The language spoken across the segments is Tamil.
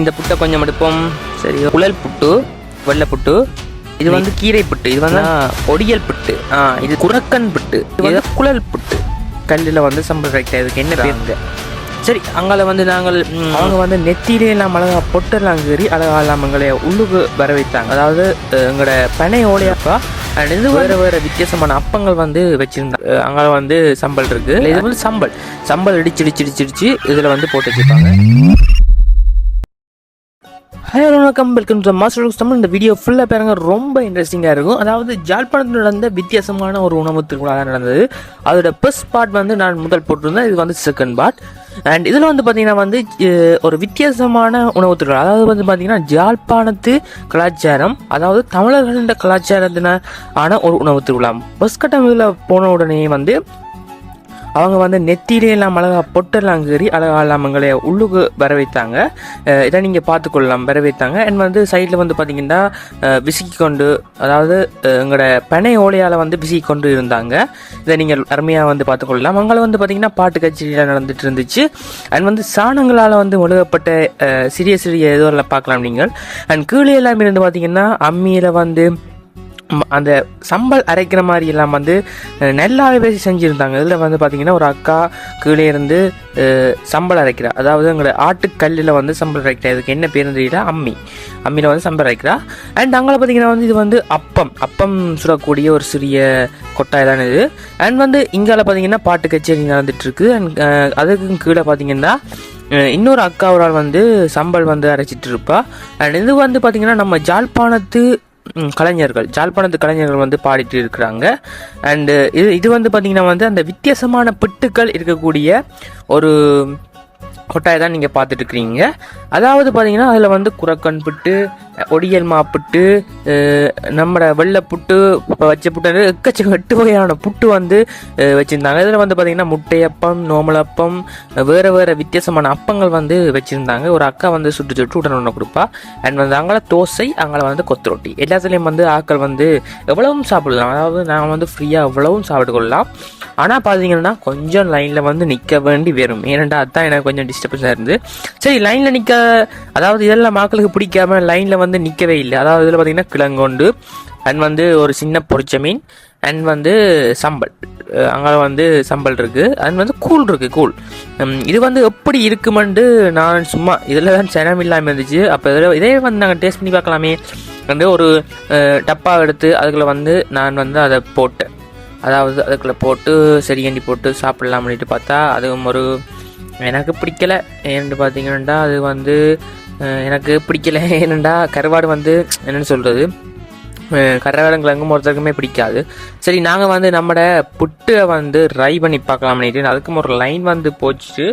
இந்த புட்டை கொஞ்சம் எடுப்போம். சரி, குழல் புட்டு, வெள்ளை புட்டு. இது வந்து கீரை புட்டு, இது வந்து ஒடியல் புட்டு, இது குரக்கன் புட்டு, இது குழல் புட்டு. கல்லில் வந்து சம்பல் ரைட்டாக இதுக்கு என்ன பேருங்க. சரி, அங்கால வந்து நாங்கள் அவங்க வந்து நெத்தியிலே எல்லாம் அழகா பொட்டெல்லாம் கீறி அழகாலாம் எங்களை உள்ளுக்கு வர வைத்தாங்க. அதாவது எங்களோட பனை ஓலையாப்பா இது வேறு வேறு வித்தியாசமான அப்பங்கள் வந்து வச்சுருந்தாங்க. அங்கே வந்து சம்பல் இருக்குது. இது வந்து சம்பல் இடிச்சு இதில் வந்து போட்டு வச்சுருப்பாங்க. ஹலோ வணக்கம், வெல்கம் டு மாஸ்டர் தமிழ். இந்த வீடியோ ஃபுல்லாக பாருங்க, ரொம்ப இன்ட்ரெஸ்டிங்காக இருக்கும். அதாவது ஜாழ்ப்பாணத்தில் நடந்த வித்தியாசமான ஒரு உணவு திருவிழா நடந்தது. அதோட ஃபர்ஸ்ட் பார்ட் வந்து நான் முதல் போட்டிருந்தேன். இது வந்து செகண்ட் பார்ட். அண்ட் இதில் வந்து பார்த்தீங்கன்னா வந்து ஒரு வித்தியாசமான உணவு திருவிழா. அதாவது வந்து பார்த்தீங்கன்னா ஜாழ்ப்பாணத்து கலாச்சாரம், அதாவது தமிழர்களின் கலாச்சாரத்தினான ஒரு உணவு திருவிழா. பஸ் கட்டம் இதில் போன உடனே வந்து அவங்க வந்து நெத்தியிலே எல்லாம் அழகா பொட்டெல்லாம் கீறி அழகாலாம் எங்களை உள்ளுக்கு வர வைத்தாங்க. இதை நீங்கள் பார்த்துக்கொள்ளலாம், வர வைத்தாங்க. அண்ட் வந்து சைடில் வந்து பார்த்தீங்கன்னா விசுக்கி கொண்டு, அதாவது எங்களோட பனை ஓலையால் வந்து விசுக்கி கொண்டு இருந்தாங்க. இதை நீங்கள் அருமையாக வந்து பார்த்துக்கொள்ளலாம். அங்கே வந்து பார்த்தீங்கன்னா பாட்டு கச்சேரியில் நடந்துட்டு இருந்துச்சு. அண்ட் வந்து சாணங்களால் வந்து ஒழுகப்பட்ட சிறிய இதுவரில் பார்க்கலாம் நீங்கள். அண்ட் கீழே எல்லாம் இருந்து பார்த்தீங்கன்னா அம்மியில் வந்து அந்த சம்பல் அரைக்கிற மாதிரி எல்லாம் வந்து நல்லாவே செஞ்சுருந்தாங்க. இதில் வந்து பார்த்திங்கன்னா ஒரு அக்கா கீழே இருந்து சம்பல் அரைக்கிறா. அதாவது எங்களோட ஆட்டுக்கல்லில் வந்து சம்பல் அரைக்கிறா. இதுக்கு என்ன பேர் தெரியல, அம்மியில் வந்து சம்பல் அரைக்கிறா. அண்ட் அங்கே பார்த்திங்கன்னா வந்து இது வந்து அப்பம் சுடக்கூடிய ஒரு சிறிய கொட்டாய் தான் இது. அண்ட் வந்து இங்கால பார்த்திங்கன்னா பாட்டு கச்சேரி நடந்துகிட்ருக்கு. அண்ட் அதுக்கு கீழே பார்த்திங்கன்னா இன்னொரு அக்கா ஒரு ஆள் வந்து சம்பல் வந்து அரைச்சிட்டு இருப்பா. அண்ட் இது வந்து பார்த்திங்கன்னா நம்ம ஜாழ்ப்பாணத்து கலைஞர்கள் வந்து பாடிட்டு இருக்கிறாங்க. அண்டு இது வந்து பார்த்திங்கன்னா வந்து அந்த வித்தியாசமான பிட்டுக்கள் இருக்கக்கூடிய ஒரு கொட்டாயை தான் நீங்கள் பார்த்துட்டு இருக்கிறீங்க. அதாவது பார்த்தீங்கன்னா அதில் வந்து குரக்கன் புட்டு, ஒடியல் மாப்புட்டு, நம்மளோட வெள்ளை புட்டு, வச்ச புட்டு, எக்கச்சக்க 8 வகையான புட்டு வந்து வச்சுருந்தாங்க. இதில் வந்து பார்த்திங்கன்னா முட்டையப்பம், நோமலப்பம், வேறு வித்தியாசமான அப்பங்கள் வந்து வச்சுருந்தாங்க. ஒரு அக்கா வந்து சுட்டு உடனே கொடுப்பா. அண்ட் வந்து அங்கே தோசை, அங்கே வந்து கொத்து ரொட்டி, எல்லாத்துலேயும் வந்து ஆக்கள் வந்து எவ்வளவும் சாப்பிடலாம். அதாவது நான் வந்து ஃப்ரீயாக எவ்வளவும் சாப்பிட்டு கொள்ளலாம். ஆனால் பார்த்தீங்கன்னா கொஞ்சம் லைனில் வந்து நிற்க வேண்டி வரும். ஏனெண்டா அதுதான் எனக்கு கொஞ்சம் டிஸ்டர்பன்ஸாக இருந்து. சரி, லைனில் நிற்க, அதாவது இதெல்லாம் மக்களுக்கு பிடிக்காம லைனில் வந்து நிற்கவே இல்லை. அதாவது இதில் பார்த்தீங்கன்னா கிழங்கொண்டு, அண்ட் வந்து ஒரு சின்ன பொரிச்ச மீன், அண்ட் வந்து சம்பல், அங்கே வந்து சம்பல் இருக்குது. அண்ட் வந்து கூழ் இருக்குது, கூழ். இது வந்து எப்படி இருக்குமெண்டு நான் சும்மா இதில் தான் சனம் இல்லாமல் இருந்துச்சு. அப்போ இதே வந்து நாங்கள் டேஸ்ட் பண்ணி பார்க்கலாமே வந்து ஒரு டப்பா எடுத்து அதுக்குள்ளே வந்து நான் வந்து அதை போட்டேன். அதாவது அதுக்குள்ளே போட்டு செடிகண்டி போட்டு சாப்பிட்லாம் அப்படின்ட்டு பார்த்தா அதுவும் ஒரு எனக்கு பிடிக்கலை. ஏன்னு பார்த்தீங்கன்னா அது வந்து எனக்கு பிடிக்கலை. ஏனெண்டா கருவாடு வந்து என்னென்னு சொல்கிறது, கருவாடுங்கிழங்கும் ஒருத்தருக்குமே பிடிக்காது. சரி, நாங்கள் வந்து நம்மளோட புட்டை வந்து ட்ரை பண்ணி பார்க்கலாம் பண்ணிட்டு அதுக்கும் ஒரு லைன் வந்து போச்சு.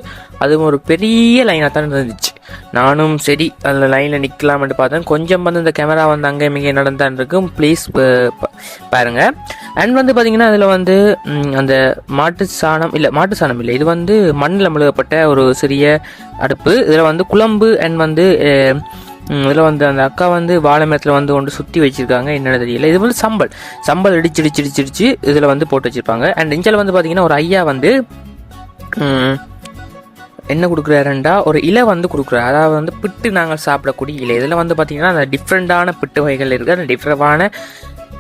அதுவும் ஒரு பெரிய லைனாக தான் இருந்துச்சு. நானும் சரி அதில் லைனில் நிற்கலாம்னு பார்த்தேன். கொஞ்சம் வந்து இந்த கேமரா வந்து அங்கே இங்கே நடந்தான் இருக்கும், ப்ளீஸ் பாருங்கள். அண்ட் வந்து பார்த்திங்கன்னா அதில் வந்து அந்த மாட்டு சாணம் இல்லை, இது வந்து மண்ணில் மெழுகப்பட்ட ஒரு சிறிய அடுப்பு. இதில் வந்து குழம்பு அண்ட் வந்து இதில் வந்து அந்த அக்கா வந்து வாழை மரத்தில் வந்து ஒன்று சுற்றி வச்சுருக்காங்க, என்னென்ன தெரியல. இது வந்து சம்பல் இடிச்சு இதில் வந்து போட்டு வச்சுருப்பாங்க. அண்ட் இஞ்சில் வந்து பார்த்திங்கன்னா ஒரு ஐயா வந்து என்ன கொடுக்குறாருண்டா ஒரு இலை வந்து கொடுக்குறாரு. அதாவது வந்து பிட்டு நாங்கள் சாப்பிடக்கூடிய இலை. இதில் வந்து பார்த்திங்கன்னா அந்த டிஃப்ரெண்ட்டான பிட்டு வகைகள் இருக்குது, அந்த டிஃப்ரெண்டான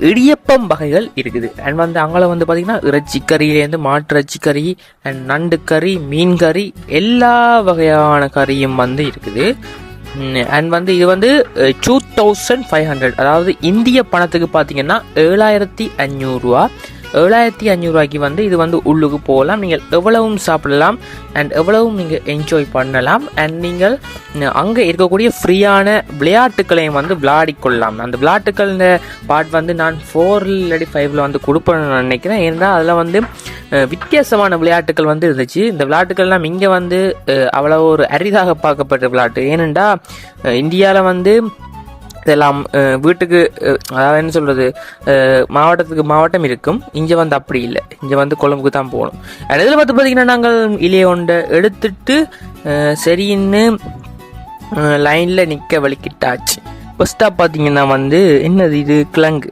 இடியப்பம் வகைகள் இருக்குது. அண்ட் வந்து அங்கே வந்து பார்த்திங்கன்னா இறைச்சி கறியிலேருந்து மாட்டு இறைச்சி கறி அண்ட் நண்டு கறி, மீன் கறி, எல்லா வகையான கறியும் வந்து இருக்குது. அண்ட் வந்து இது வந்து 2500, அதாவது இந்திய பணத்துக்கு பார்த்தீங்கன்னா 7500 ரூபா. 7500 ரூபாய்க்கு வந்து இது வந்து உள்ளுக்கு போகலாம். நீங்கள் எவ்வளவும் சாப்பிடலாம் அண்ட் எவ்வளவும் நீங்கள் என்ஜாய் பண்ணலாம். அண்ட் நீங்கள் அங்கே இருக்கக்கூடிய ஃப்ரீயான விளையாட்டுக்களையும் வந்து விளையாடிக்கொள்ளலாம். அந்த விளையாட்டுக்கள் பார்ட் வந்து நான் 4 இல்லாட்டி 5 வந்து கொடுப்பேன்னு நினைக்கிறேன். ஏன்னா அதில் வந்து வித்தியாசமான விளையாட்டுகள் வந்து இருந்துச்சு. இந்த விளையாட்டுக்கள்லாம் இங்கே வந்து அவ்வளோ ஒரு அரிதாக பார்க்கப்பட்ட விளையாட்டு. ஏனெண்டா இந்தியாவில் வந்து இதெல்லாம் வீட்டுக்கு, அதாவது என்ன சொல்கிறது, மாவட்டத்துக்கு மாவட்டம் இருக்கும். இங்கே வந்து அப்படி இல்லை, இங்கே வந்து கொழும்புக்கு தான் போகணும். இதில் பார்த்திங்கன்னா நாங்கள் இலையை ஒன்றை எடுத்துட்டு சரின்னு லைனில் நிற்க வலிக்கிட்டாச்சு. ஃபஸ்ட்டாக பார்த்தீங்கன்னா வந்து என்னது இது, கிழங்கு,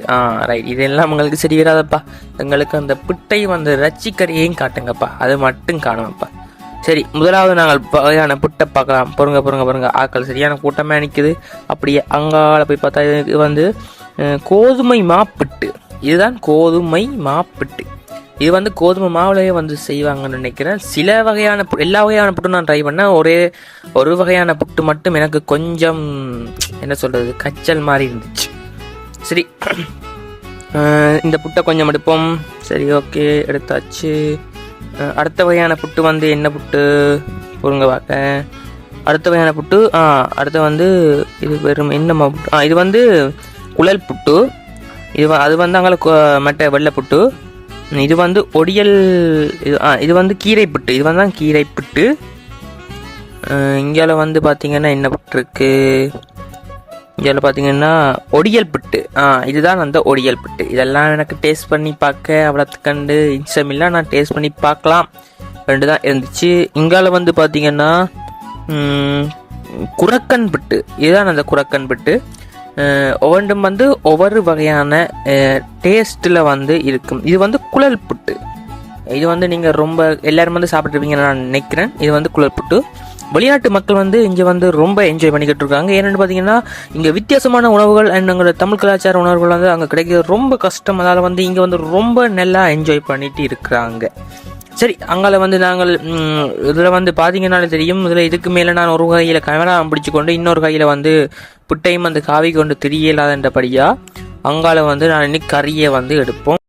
ரைட், இதெல்லாம் உங்களுக்கு சரி வராதப்பா. எங்களுக்கு அந்த பிட்டை வந்து ரச்சிக்கறியையும் காட்டுங்கப்பா, அது மட்டும் காணுங்கப்பா. சரி, முதலாவது நாங்கள் வகையான புட்டை பார்க்கலாம். பொறுங்க ஆக்கள் சரியான கூட்டமாக நிற்குது. அப்படியே அங்கால போய் பார்த்தா இது வந்து கோதுமை மாப்பிட்டு. இதுதான் கோதுமை மாப்பிட்டு. இது வந்து கோதுமை மாவுலையே வந்து செய்வாங்கன்னு நினைக்கிறேன். சில வகையான எல்லா வகையான புட்டும் நான் ட்ரை பண்ணேன். ஒரு வகையான புட்டு மட்டும் எனக்கு கொஞ்சம் என்ன சொல்கிறது, கச்சல் மாதிரி இருந்துச்சு. சரி, இந்த புட்டை கொஞ்சம் எடுப்போம். சரி, ஓகே, எடுத்தாச்சு. அடுத்த வகையான புட்டு வந்து என்ன புட்டு பொருங்க பார்க்க. அடுத்த வகையான புட்டு அடுத்த வந்து இது வெறும் என்ன புட்டு, இது வந்து குழல் புட்டு. அது வந்து அங்கே மற்ற வெள்ளை புட்டு. இது வந்து ஒடியல். இது வந்து கீரை புட்டு. இது வந்து கீரை புட்டு. இங்கே வந்து பார்த்தீங்கன்னா என்ன புட்டு இருக்கு, இங்கே பார்த்தீங்கன்னா ஒடியல் புட்டு. இதுதான் அந்த ஒடியல் புட்டு. இதெல்லாம் எனக்கு டேஸ்ட் பண்ணி பார்க்க அவ்வளோத்துக்கண்டு இன்ஸ்டமில்லை. நான் டேஸ்ட் பண்ணி பார்க்கலாம் ரெண்டு தான் இருந்துச்சு. இங்கால வந்து பார்த்தீங்கன்னா குரக்கன் புட்டு. இதுதான் அந்த குரக்கன் புட்டு. ஒவ்வொன்றும் வந்து ஒவ்வொரு வகையான டேஸ்ட்டில் வந்து இருக்கும். இது வந்து குழல் புட்டு. இது வந்து நீங்கள் ரொம்ப எல்லோரும் வந்து சாப்பிட்ருப்பீங்கன்னு நான் நினைக்கிறேன். இது வந்து குழல் புட்டு. வெளிநாட்டு மக்கள் வந்து இங்கே வந்து ரொம்ப என்ஜாய் பண்ணிக்கிட்டு இருக்காங்க. ஏன்னு பார்த்தீங்கன்னா இங்கே வித்தியாசமான உணவுகள் அண்ட் எங்களோட தமிழ் கலாச்சார உணவுகள் வந்து அங்கே கிடைக்கிறது ரொம்ப கஷ்டம். அதால் வந்து இங்கே வந்து ரொம்ப நல்லா என்ஜாய் பண்ணிட்டு இருக்கிறாங்க. சரி, அங்கால வந்து நாங்கள் இதில் வந்து பார்த்தீங்கன்னாலே தெரியும். இதில் இதுக்கு மேலே நான் ஒரு கையில் கேமரா பிடிச்சி கொண்டு இன்னொரு கையில் வந்து புட்டையும் அந்த காவி கொண்டு தெரியலாதன்றபடியாக அங்கால வந்து நான் இன்னைக்கு கறியை வந்து எடுப்போம்.